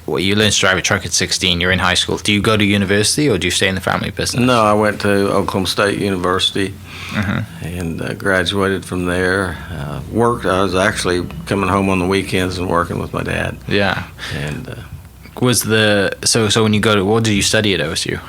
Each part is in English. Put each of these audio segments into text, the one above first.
well, you learned to drive a truck at 16. You're in high school. Do you go to university or do you stay in the family business? No, I went to Oklahoma State University and graduated from there. Worked. I was actually coming home on the weekends and working with my dad. Yeah. And so when you go to, what did you study at OSU?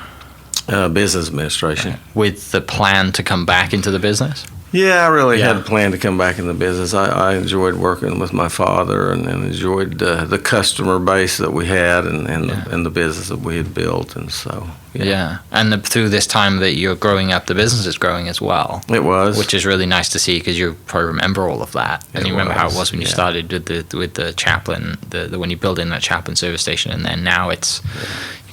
business administration. With the plan to come back into the business? Yeah, I really had a plan to come back in the business. I enjoyed working with my father and enjoyed the customer base that we had and the business that we had built. And so, And through this time that you're growing up, the business is growing as well. It was. Which is really nice to see because you probably remember all of that. And you remember how it was when you started with the Champlin, when you built in that Champlin service station. And then now it's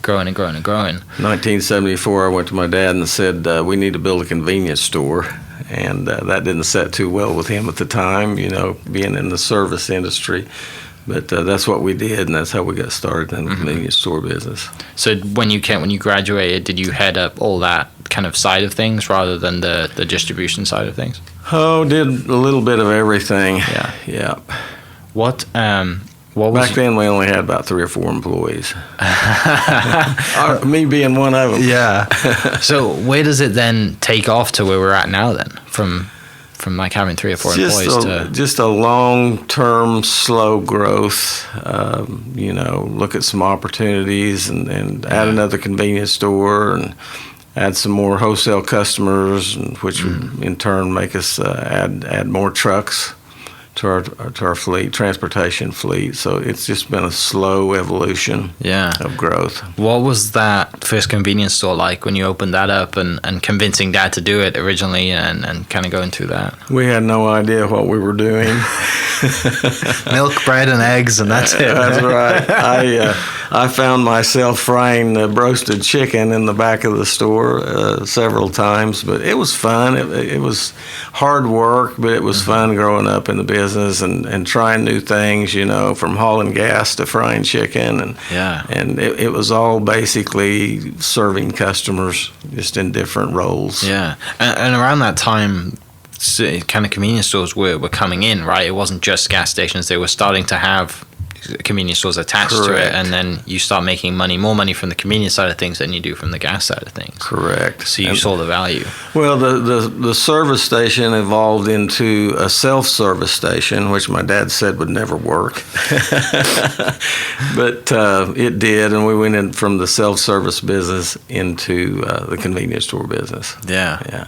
growing and growing and growing. 1974, I went to my dad and said, we need to build a convenience store. And that didn't set too well with him at the time, being in the service industry. But that's what we did, and that's how we got started in the convenience store business. So when you graduated, did you head up all that kind of side of things rather than the distribution side of things? Oh, did a little bit of everything. Yeah. What was back then? We only had about 3 or 4 employees. Me being one of them. Yeah. So where does it then take off to where we're at now? Then from like having 3 or 4 employees to just a long-term slow growth. Look at some opportunities and add another convenience store and add some more wholesale customers, which would in turn make us add more trucks to our fleet, transportation fleet. So it's just been a slow evolution of growth. What was that first convenience store like when you opened that up and convincing Dad to do it originally and kind of going through that? We had no idea what we were doing. Milk, bread, and eggs, and that's it. That's right. I found myself frying roasted chicken in the back of the store several times, but it was fun. It was hard work, but it was fun growing up in the business and trying new things, from hauling gas to frying chicken. And it was all basically serving customers just in different roles. Yeah. And around that time, kind of convenience stores were coming in, right? It wasn't just gas stations. They were starting to have convenience stores attached to it, and then you start making more money from the convenience side of things than you do from the gas side of things. Correct. So you saw the value. Well, the service station evolved into a self-service station, which my dad said would never work. But it did, and we went in from the self-service business into the convenience store business. Yeah.